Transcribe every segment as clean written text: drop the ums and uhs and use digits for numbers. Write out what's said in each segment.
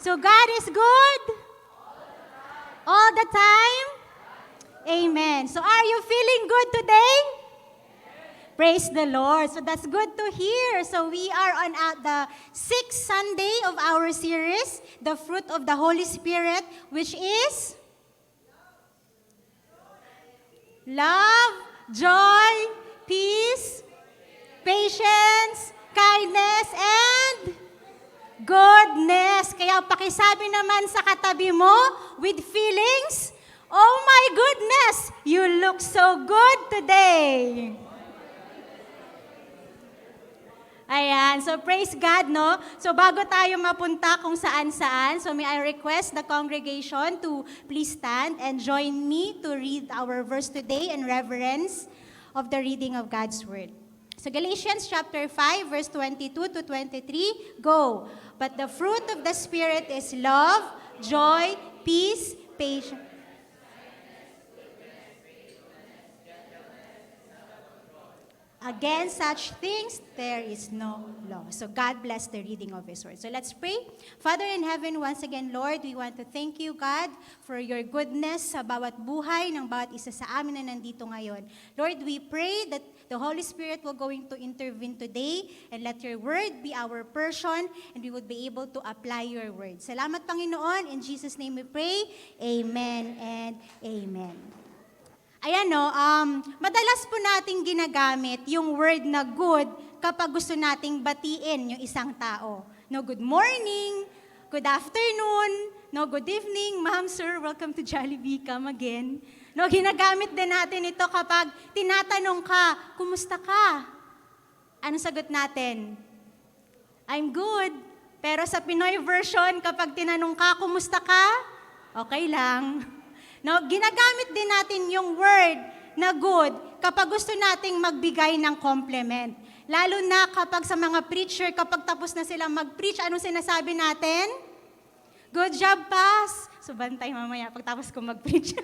So God is good all the time. Amen. So are you feeling good today? Praise the Lord. So that's good to hear. So we are on the 6th Sunday of our series, The Fruit of the Holy Spirit, which is love, joy, peace, patience, kindness, and goodness. Kaya pakisabi naman sa katabi mo with feelings, oh my goodness, you look so good today. Ayan, so praise God, no? So bago tayo mapunta kung saan-saan, so may I request the congregation to please stand and join me to read our verse today in reverence of the reading of God's Word. So Galatians chapter 5, verse 22 to 23, go. But the fruit of the Spirit is love, joy, peace, patience. Against such things, there is no law. So God bless the reading of His Word. So let's pray. Father in heaven, once again, Lord, we want to thank you, God, for your goodness sa bawat buhay ng bawat isa sa amin na nandito ngayon. Lord, we pray that the Holy Spirit will going to intervene today and let your word be our portion and we would be able to apply your word. Salamat, Panginoon. In Jesus' name we pray. Amen and amen. Ayan no, madalas po nating ginagamit yung word na good kapag gusto nating batiin yung isang tao. No, good morning, good afternoon, no, good evening, ma'am, sir, welcome to Jollibee, come again. No, ginagamit din natin ito kapag tinatanong ka, kumusta ka? Anong sagot natin? I'm good. Pero sa Pinoy version, kapag tinanong ka, kumusta ka? Okay lang. No, ginagamit din natin yung word na good kapag gusto nating magbigay ng compliment. Lalo na kapag sa mga preacher, kapag tapos na silang mag-preach, anong sinasabi natin? Good job, Pas. So, bantay mamaya pagtapos ko mag-preach.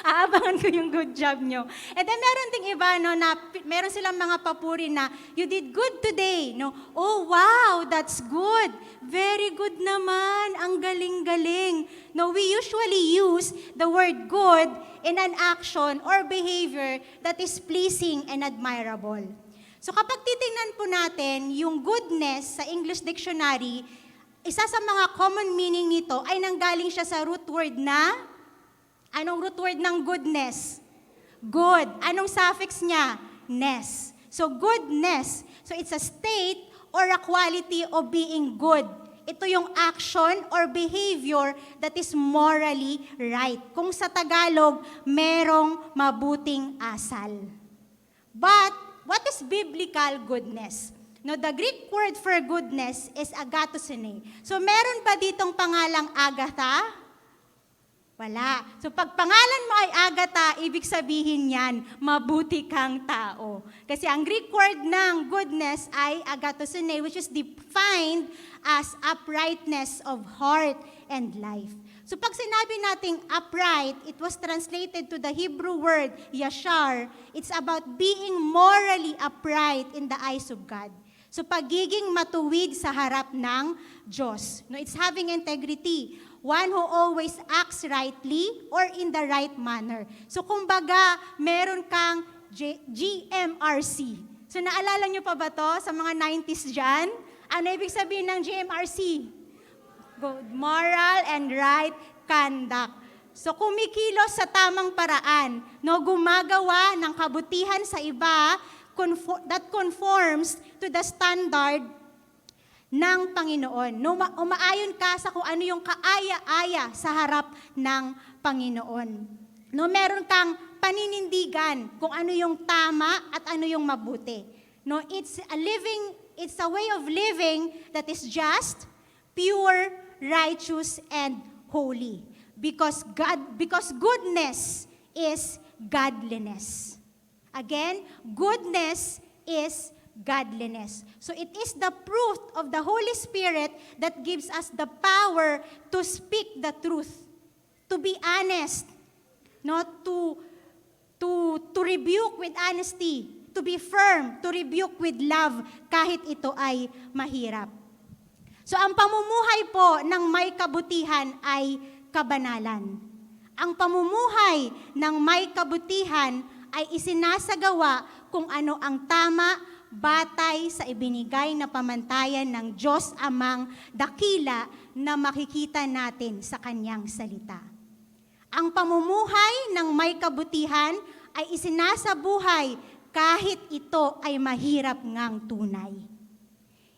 Aabangan ko yung good job nyo. And then, meron ding iba, no, na meron silang mga papuri na, you did good today. No? Oh, wow, that's good. Very good naman. Ang galing-galing. No, we usually use the word good in an action or behavior that is pleasing and admirable. So, kapag titingnan po natin yung goodness sa English Dictionary, isa sa mga common meaning nito ay nanggaling siya sa root word na, anong root word ng goodness? Good. Anong suffix niya? Ness. So goodness. So it's a state or a quality of being good. Ito yung action or behavior that is morally right. Kung sa Tagalog, merong mabuting asal. But what is biblical goodness? No, the Greek word for goodness is agathosune. So, meron ba ditong pangalang Agatha? Wala. So, pag pangalan mo ay Agatha, ibig sabihin yan, mabuti kang tao. Kasi ang Greek word ng goodness ay agathosune, which is defined as uprightness of heart and life. So, pag sinabi nating upright, it was translated to the Hebrew word yashar. It's about being morally upright in the eyes of God. So pagiging matuwid sa harap ng Diyos. No, it's having integrity. One who always acts rightly or in the right manner. So kumbaga, meron kang GMRC. So naalala nyo pa ba to sa mga 90s dyan? Ano ibig sabihin ng GMRC? Good moral and right conduct. So kumikilos sa tamang paraan, no, gumagawa ng kabutihan sa iba, that conforms to the standard ng Panginoon. No, umaayon ka sa kung ano yung kaaya-aya sa harap ng Panginoon. No, meron kang paninindigan kung ano yung tama at ano yung mabuti. No, it's a way of living that is just, pure, righteous, and holy. Because goodness is godliness. Again, goodness is godliness. So it is the fruit of the Holy Spirit that gives us the power to speak the truth, to be honest, not to rebuke with honesty, to be firm, to rebuke with love kahit ito ay mahirap. So ang pamumuhay po ng may kabutihan ay kabanalan. Ang pamumuhay ng may kabutihan ay isinasagawa kung ano ang tama batay sa ibinigay na pamantayan ng Diyos Amang dakila na makikita natin sa Kanyang salita. Ang pamumuhay ng may kabutihan ay isinasabuhay kahit ito ay mahirap ngang tunay.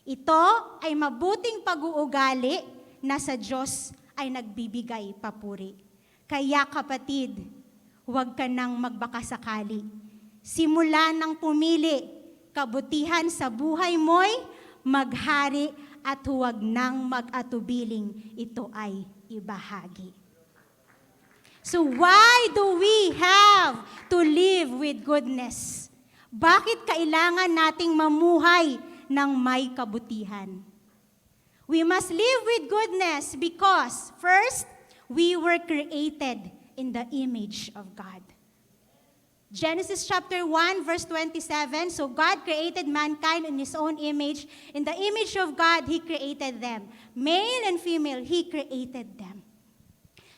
Ito ay mabuting pag-uugali na sa Diyos ay nagbibigay papuri. Kaya kapatid, huwag ka nang magbakasakali. Simula nang pumili, kabutihan sa buhay mo'y maghari at huwag nang mag-atubiling ito ay ibahagi. So why do we have to live with goodness? Bakit kailangan nating mamuhay ng may kabutihan? We must live with goodness because, first, we were created in the image of God. Genesis chapter 1, verse 27, so God created mankind in His own image. In the image of God, He created them. Male and female, He created them.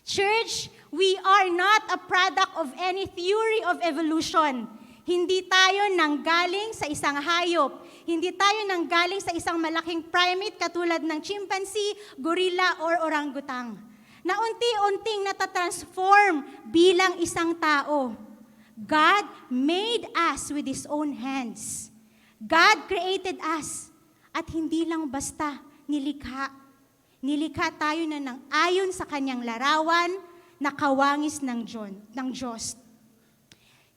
Church, we are not a product of any theory of evolution. Hindi tayo nanggaling sa isang hayop. Hindi tayo nanggaling sa isang malaking primate katulad ng chimpanzee, gorilla, or orangutang, na unti-unting natatransform bilang isang tao. God made us with His own hands. God created us. At hindi lang basta nilikha. Nilikha tayo na ng ayon sa Kanyang larawan na kawangis ng Diyos.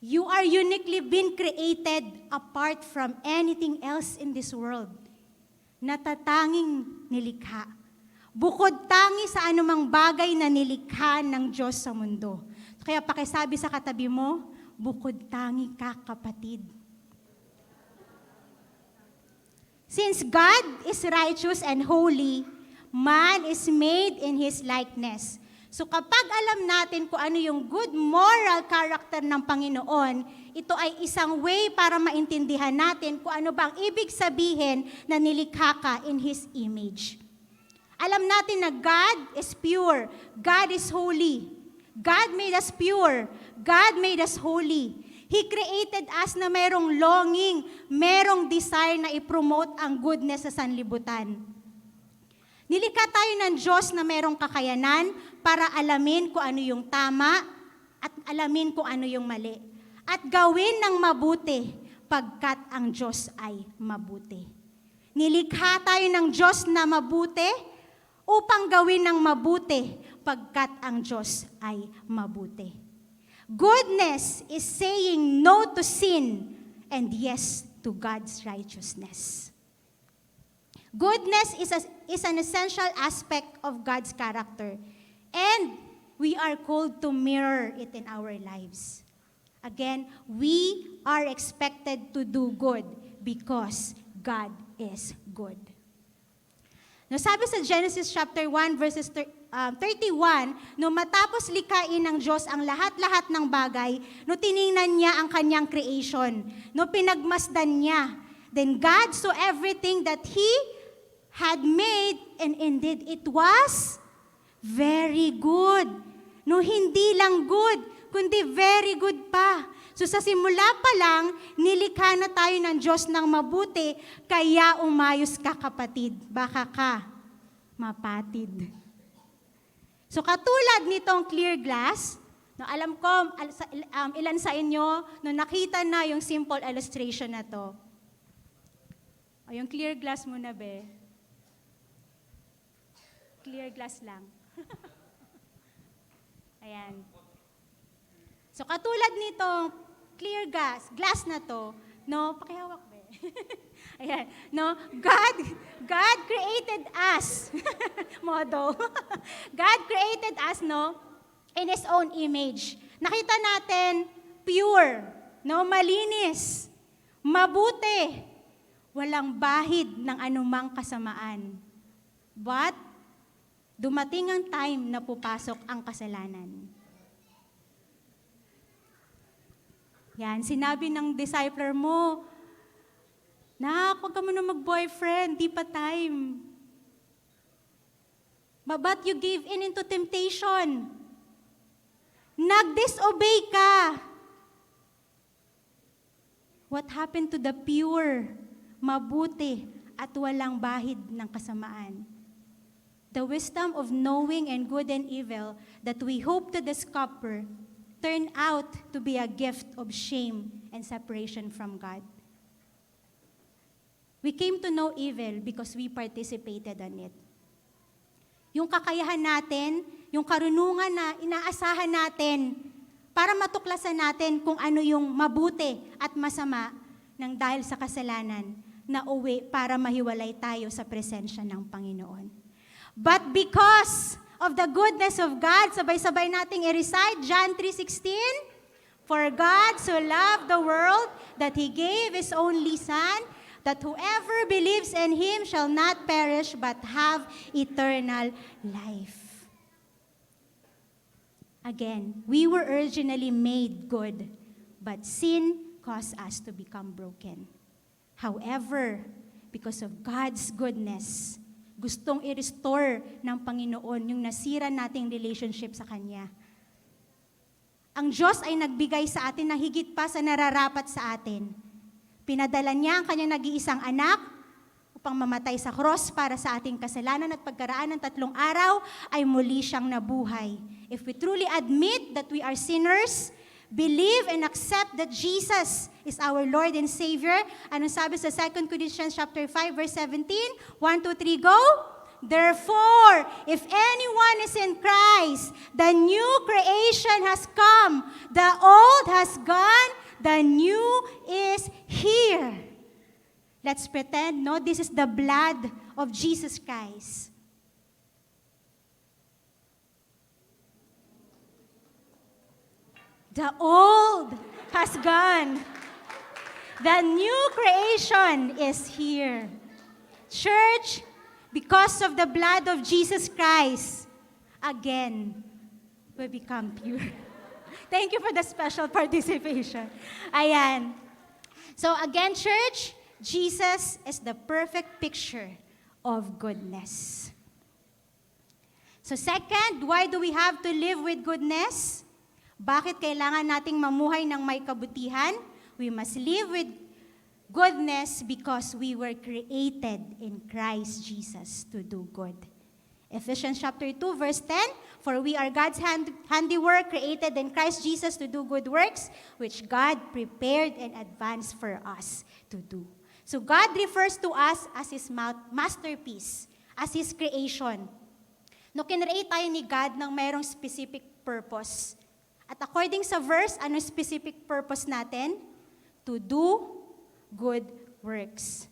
You are uniquely been created apart from anything else in this world. Natatanging nilikha. Bukod tangi sa anumang bagay na nilikha ng Diyos sa mundo. Kaya pakisabi sa katabi mo, bukod tangi ka, kapatid. Since God is righteous and holy, man is made in His likeness. So kapag alam natin kung ano yung good moral character ng Panginoon, ito ay isang way para maintindihan natin kung ano bang ibig sabihin na nilikha ka in His image. Alam natin na God is pure. God is holy. God made us pure. God made us holy. He created us na merong longing, merong desire na i-promote ang goodness sa sanlibutan. Nilikha tayo ng Diyos na merong kakayanan para alamin kung ano yung tama at alamin kung ano yung mali. At gawin ng mabuti pagkat ang Diyos ay mabuti. Nilikha tayo ng Diyos na mabuti upang gawin ng mabuti pagkat ang Diyos ay mabuti. Goodness is saying no to sin and yes to God's righteousness. Goodness is an essential aspect of God's character, and we are called to mirror it in our lives. Again, we are expected to do good because God is good. Now, sabi sa Genesis chapter 1, verses 31, no matapos likhain ng Diyos ang lahat-lahat ng bagay, no tiningnan niya ang kanyang creation, no pinagmasdan niya, then God saw everything that He had made, and indeed it was very good. No, hindi lang good, kundi very good pa. So sa simula pa lang, nilikha na tayo ng Diyos ng mabuti, kaya umayos ka, kapatid. Baka ka mapatid. So katulad nitong clear glass, no, alam ko ilan sa inyo no nakita na yung simple illustration na to. O, yung clear glass muna, be. Clear glass lang. Ayan. So katulad nitong clear glass na to, no, pakihawak, be. Ayan, no, God created us. Modo. God created us, no, in His own image. Nakita natin pure, no, malinis, mabuti, walang bahid ng anumang kasamaan. But dumating ang time na pupasok ang kasalanan. Yan, sinabi ng discipler mo, Nak, huwag ka muna mag-boyfriend, di pa time. But you gave in into temptation. Nag-disobey ka. What happened to the pure, mabuti, at walang bahid ng kasamaan? The wisdom of knowing and good and evil that we hope to discover turned out to be a gift of shame and separation from God. We came to know evil because we participated on it. Yung kakayahan natin, yung karunungan na inaasahan natin para matuklasan natin kung ano yung mabuti at masama nang dahil sa kasalanan na uwi para mahiwalay tayo sa presensya ng Panginoon. But because of the goodness of God, sabay-sabay nating i-recite John 3:16, for God so loved the world that He gave His only Son, that whoever believes in Him shall not perish but have eternal life. Again, we were originally made good, but sin caused us to become broken. However, because of God's goodness, gustong i-restore ng Panginoon yung nasira nating relationship sa Kanya. Ang Diyos ay nagbigay sa atin na higit pa sa nararapat sa atin. Pinadala niya ang Kanyang nag-iisang anak upang mamatay sa cross para sa ating kasalanan at pagkaraan ng 3 araw ay muli siyang nabuhay. If we truly admit that we are sinners, believe and accept that Jesus is our Lord and Savior, anong sabi sa 2 Corinthians chapter 5 verse 17? 1, 2, 3, go! Therefore, if anyone is in Christ, the new creation has come, the old has gone, the new is here. Let's pretend, no, this is the blood of Jesus Christ. The old has gone. The new creation is here. Church, because of the blood of Jesus Christ, again, we become pure. Thank you for the special participation. Ayan. So again, church, Jesus is the perfect picture of goodness. So second, why do we have to live with goodness? Bakit kailangan nating mamuhay ng may kabutihan? We must live with goodness because we were created in Christ Jesus to do good. Ephesians chapter 2, verse 10, for we are God's handiwork, created in Christ Jesus to do good works, which God prepared in advance for us to do. So God refers to us as His masterpiece, as His creation. No, kinreate tayo ni God ng mayroong specific purpose. At according sa verse, ano specific purpose natin? To do good works.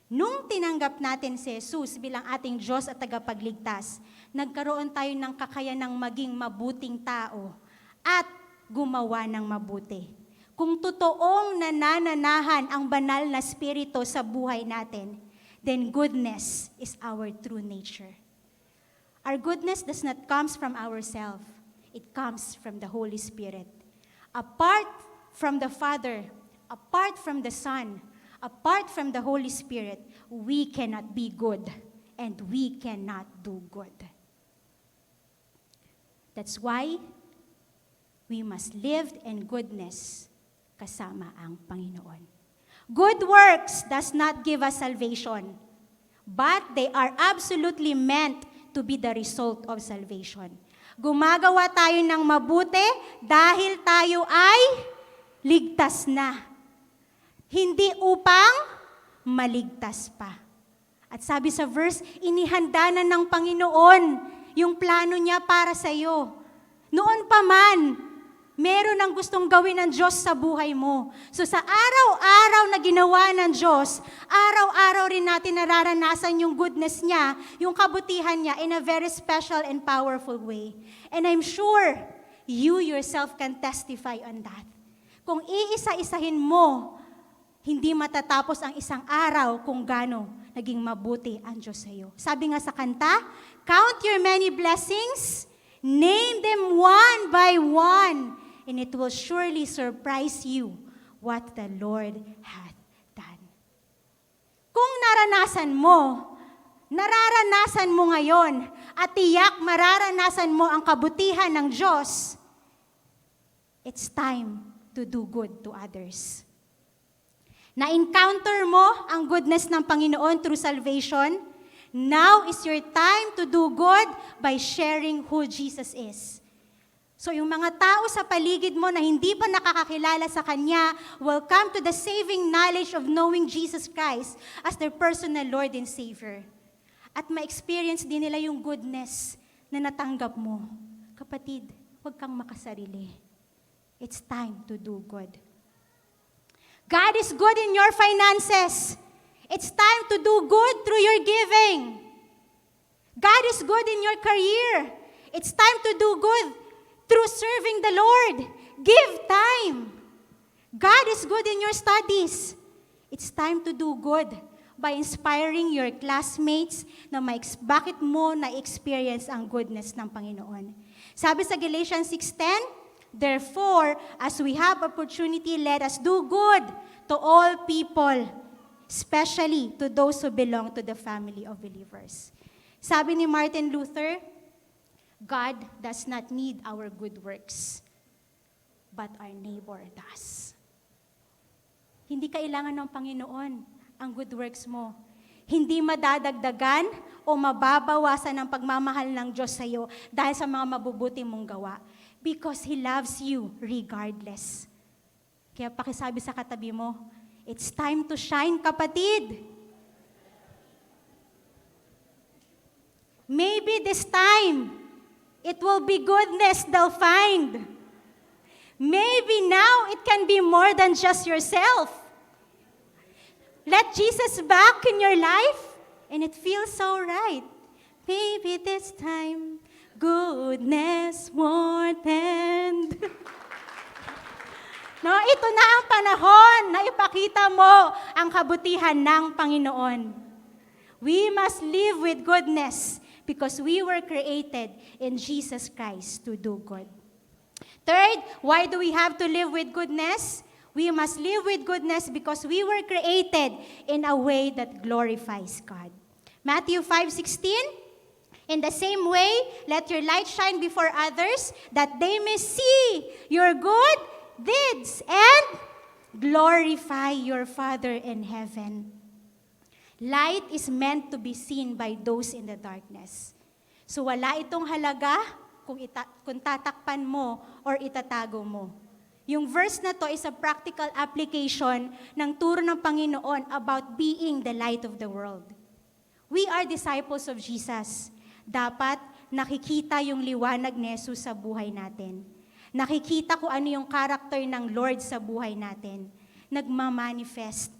Nung tinanggap natin si Jesus bilang ating Diyos at tagapagligtas, nagkaroon tayo ng kakayanang maging mabuting tao at gumawa ng mabuti. Kung totoong nanananahan ang banal na spirito sa buhay natin, then goodness is our true nature. Our goodness does not come from ourselves. It comes from the Holy Spirit. Apart from the Father, apart from the Son, apart from the Holy Spirit, we cannot be good and we cannot do good. That's why we must live in goodness kasama ang Panginoon. Good works does not give us salvation, but they are absolutely meant to be the result of salvation. Gumagawa tayo ng mabuti dahil tayo ay ligtas na. Hindi upang maligtas pa. At sabi sa verse, inihanda na ng Panginoon yung plano niya para sa iyo. Noon pa man, meron ang gustong gawin ng Diyos sa buhay mo. So sa araw-araw na ginawa ng Diyos, araw-araw rin natin nararanasan yung goodness niya, yung kabutihan niya in a very special and powerful way. And I'm sure you yourself can testify on that. Kung iisa-isahin mo, hindi matatapos ang isang araw kung gaano naging mabuti ang Diyos sa iyo. Sabi nga sa kanta, count your many blessings, name them one by one, and it will surely surprise you what the Lord hath done. Kung naranasan mo nararanasan mo ngayon at tiyak mararanasan mo ang kabutihan ng Diyos, it's time to do good to others. Na-encounter mo ang goodness ng Panginoon through salvation, now is your time to do good by sharing who Jesus is. So yung mga tao sa paligid mo na hindi pa nakakakilala sa Kanya will come to the saving knowledge of knowing Jesus Christ as their personal Lord and Savior. At ma-experience din nila yung goodness na natanggap mo. Kapatid, huwag kang makasarili. It's time to do good. God is good in your finances. It's time to do good through your giving. God is good in your career. It's time to do good through serving the Lord. Give time. God is good in your studies. It's time to do good by inspiring your classmates na bakit mo na-experience ang goodness ng Panginoon. Sabi sa Galatians 6:10, therefore, as we have opportunity, let us do good to all people, especially to those who belong to the family of believers. Sabi ni Martin Luther, God does not need our good works, but our neighbor does. Hindi kailangan ng Panginoon ang good works mo. Hindi madadagdagan o mababawasan ang pagmamahal ng Diyos sa iyo dahil sa mga mabubuti mong gawa. Because He loves you regardless. Kaya pakisabi sa katabi mo, it's time to shine, kapatid. Maybe this time, it will be goodness they'll find. Maybe now it can be more than just yourself. Let Jesus back in your life, and it feels so right. Maybe this time, goodness won't end. No, ito na ang panahon na ipakita mo ang kabutihan ng Panginoon. We must live with goodness because we were created in Jesus Christ to do good. Third, why do we have to live with goodness? We must live with goodness because we were created in a way that glorifies God. Matthew 5:16, in the same way, let your light shine before others, that they may see your good deeds and glorify your Father in heaven. Light is meant to be seen by those in the darkness. So wala itong halaga kung tatakpan mo or itatago mo. Yung verse na to is a practical application ng turo ng Panginoon about being the light of the world. We are disciples of Jesus. Dapat nakikita yung liwanag ni Jesus sa buhay natin. Nakikita kung ano yung character ng Lord sa buhay natin. Nagmamanifest,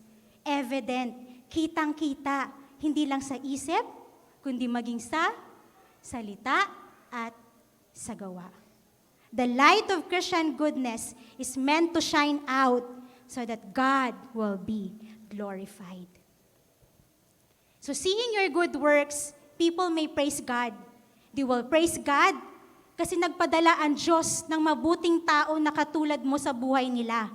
evident, kitang-kita, hindi lang sa isip, kundi maging sa salita at sa gawa. The light of Christian goodness is meant to shine out so that God will be glorified. So seeing your good works, people may praise God. They will praise God kasi nagpadala ang Diyos ng mabuting tao na katulad mo sa buhay nila.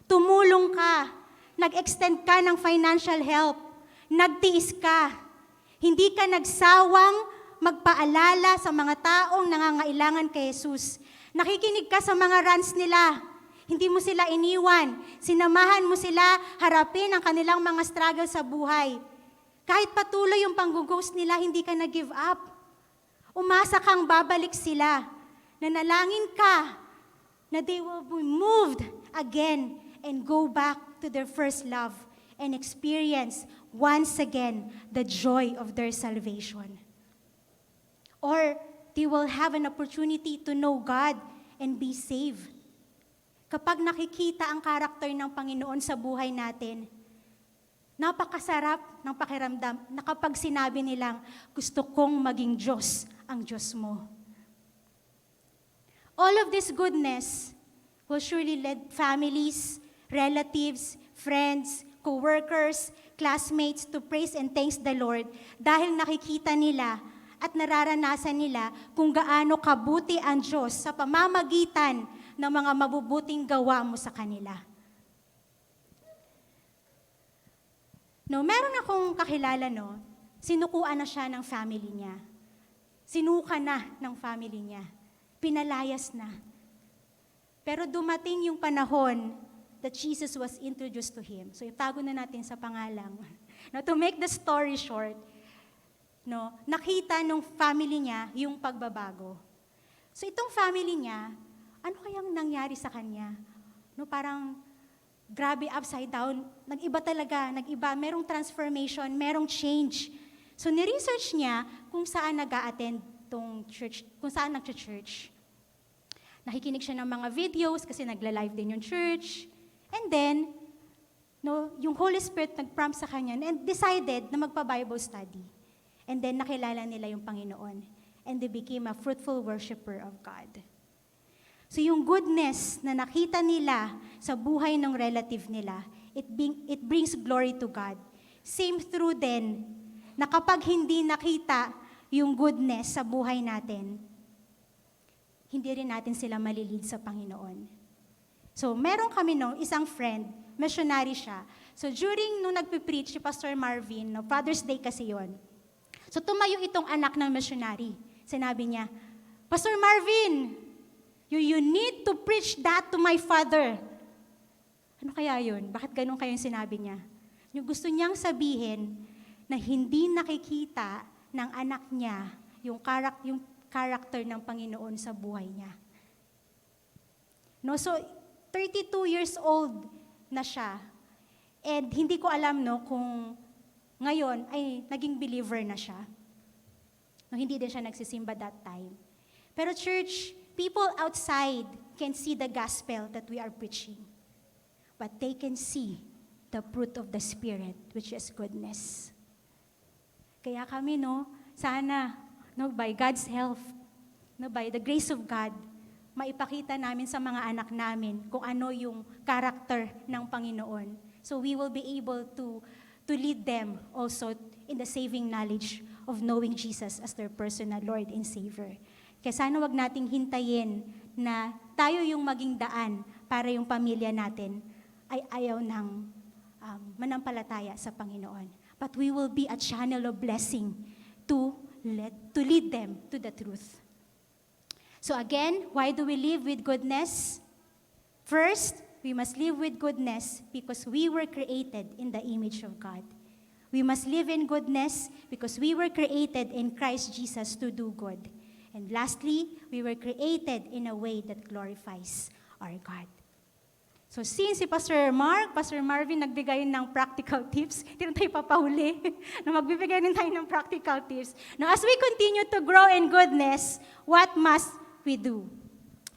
Tumulong ka, nag-extend ka ng financial help, nagtiis ka, hindi ka nagsawang magpaalala sa mga taong nangangailangan kay Jesus. Nakikinig ka sa mga rants nila. Hindi mo sila iniwan. Sinamahan mo sila harapin ang kanilang mga struggle sa buhay. Kahit patuloy yung pang-ghost nila, hindi ka nag-give up. Umasa kang babalik sila. Nanalangin ka na they will be moved again and go back to their first love and experience once again the joy of their salvation. Or they will have an opportunity to know God and be saved. Kapag nakikita ang karakter ng Panginoon sa buhay natin, napakasarap ng pakiramdam na kapag sinabi nilang, gusto kong maging Diyos ang Diyos mo. All of this goodness will surely lead families, relatives, friends, co-workers, classmates to praise and thank the Lord dahil nakikita nila at nararanasan nila kung gaano kabuti ang Diyos sa pamamagitan ng mga mabubuting gawa mo sa kanila. No, meron akong kakilala, no, sinukuan na siya ng family niya. Sinuka na ng family niya. Pinalayas na. Pero dumating yung panahon that Jesus was introduced to him. So itago na natin sa pangalang. Now, to make the story short, no, nakita nung family niya yung pagbabago. So itong family niya, ano kayang nangyari sa kanya? No, parang grabe, upside down, nag-iba talaga, nag-iba, merong transformation, merong change. So ni-research niya kung saan nag-a-attend tong church, kung saan nag-church. Nakikinig siya ng mga videos kasi nagla-live din yung church. And then, no, yung Holy Spirit nag-prompt sa kanya and decided na magpa-Bible study. And then nakilala nila yung Panginoon. And they became a fruitful worshiper of God. So yung goodness na nakita nila sa buhay ng relative nila, it brings glory to God. Same through din, na kapag hindi nakita yung goodness sa buhay natin, hindi rin natin sila malilid sa Panginoon. So meron kami isang friend, missionary siya. So during nung nagpipreach si Pastor Marvin, no, Father's Day kasi yon. So tumayo itong anak ng missionary. Sinabi niya, Pastor Marvin, you need to preach that to my father. Ano kaya yun? Bakit ganun kayong sinabi niya? Yung gusto niyang sabihin na hindi nakikita ng anak niya yung character ng Panginoon sa buhay niya. No, so 32 years old na siya. And hindi ko alam kung ngayon ay naging believer na siya. No, hindi din siya nagsisimba that time. Pero church, people outside can see the gospel that we are preaching. But they can see the fruit of the Spirit, which is goodness. Kaya kami, sana, by God's help, by the grace of God, maipakita namin sa mga anak namin kung ano yung character ng Panginoon. So we will be able to lead them also in the saving knowledge of knowing Jesus as their personal Lord and Savior. Kaya sana wag nating hintayin na tayo yung maging daan para yung pamilya natin ay ayaw ng manampalataya sa Panginoon. But we will be a channel of blessing to lead them to the truth. So again, why do we live with goodness? First, we must live with goodness because we were created in the image of God. We must live in goodness because we were created in Christ Jesus to do good. And lastly, we were created in a way that glorifies our God. So since si Pastor Marvin nagbigay ng practical tips, hindi na tayo papahuli na magbibigay din tayo ng practical tips. Now, as we continue to grow in goodness, what must we do?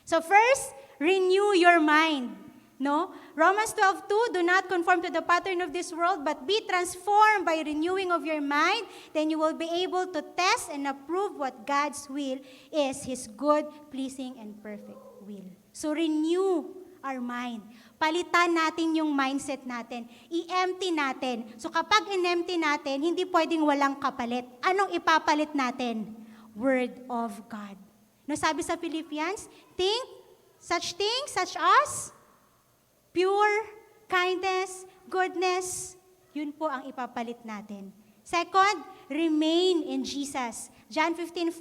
So first, renew your mind. No? Romans 12:2, do not conform to the pattern of this world, but be transformed by renewing of your mind. Then you will be able to test and approve what God's will is, His good, pleasing, and perfect will. So renew our mind. Palitan natin yung mindset natin. I-empty natin. So kapag in-empty natin, hindi pwedeng walang kapalit. Anong ipapalit natin? Word of God. No, sabi sa Philippians, think such things such as pure, kindness, goodness. Yun po ang ipapalit natin. Second, remain in Jesus. John 15:4,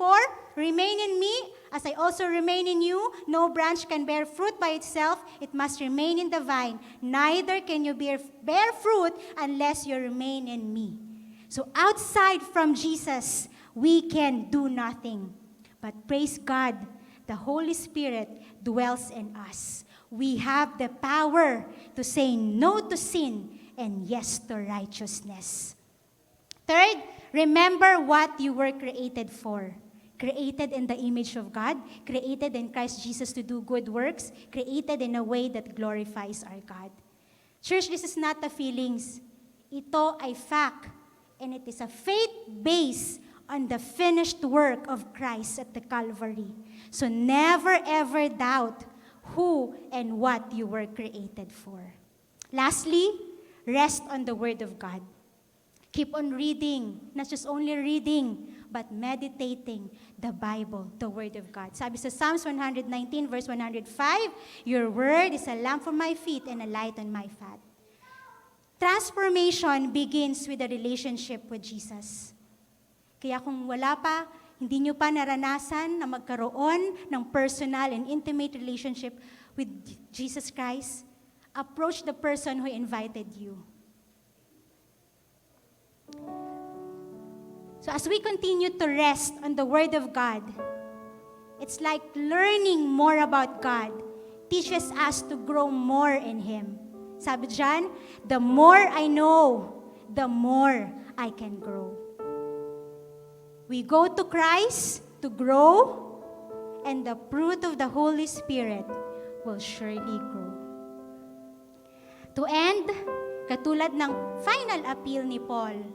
remain in me as I also remain in you. No branch can bear fruit by itself. It must remain in the vine. Neither can you bear fruit unless you remain in me. So outside from Jesus, we can do nothing. But praise God, the Holy Spirit dwells in us. We have the power to say no to sin and yes to righteousness. Third, remember what you were created for. Created in the image of God, created in Christ Jesus to do good works, created in a way that glorifies our God. Church, this is not the feelings. Ito ay fact, and it is a faith based on the finished work of Christ at the Calvary. So never ever doubt who and what you were created for. Lastly, rest on the Word of God. Keep on reading, not just only reading, but meditating the Bible, the Word of God. Sabi sa Psalms 119, verse 105, your Word is a lamp for my feet and a light on my path. Transformation begins with a relationship with Jesus. Kaya kung wala pa, hindi nyo pa naranasan na magkaroon ng personal and intimate relationship with Jesus Christ, approach the person who invited you. So as we continue to rest on the Word of God, it's like learning more about God teaches us to grow more in Him. Sabi dyan, the more I know, the more I can grow. We go to Christ to grow, and the fruit of the Holy Spirit will surely grow. To end, katulad ng final appeal ni Paul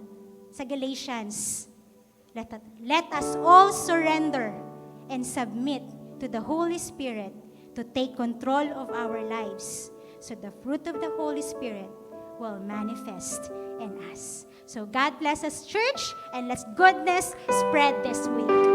sa Galatians, let us all surrender and submit to the Holy Spirit to take control of our lives, so the fruit of the Holy Spirit will manifest in us. So God bless us, church, and let goodness spread this week.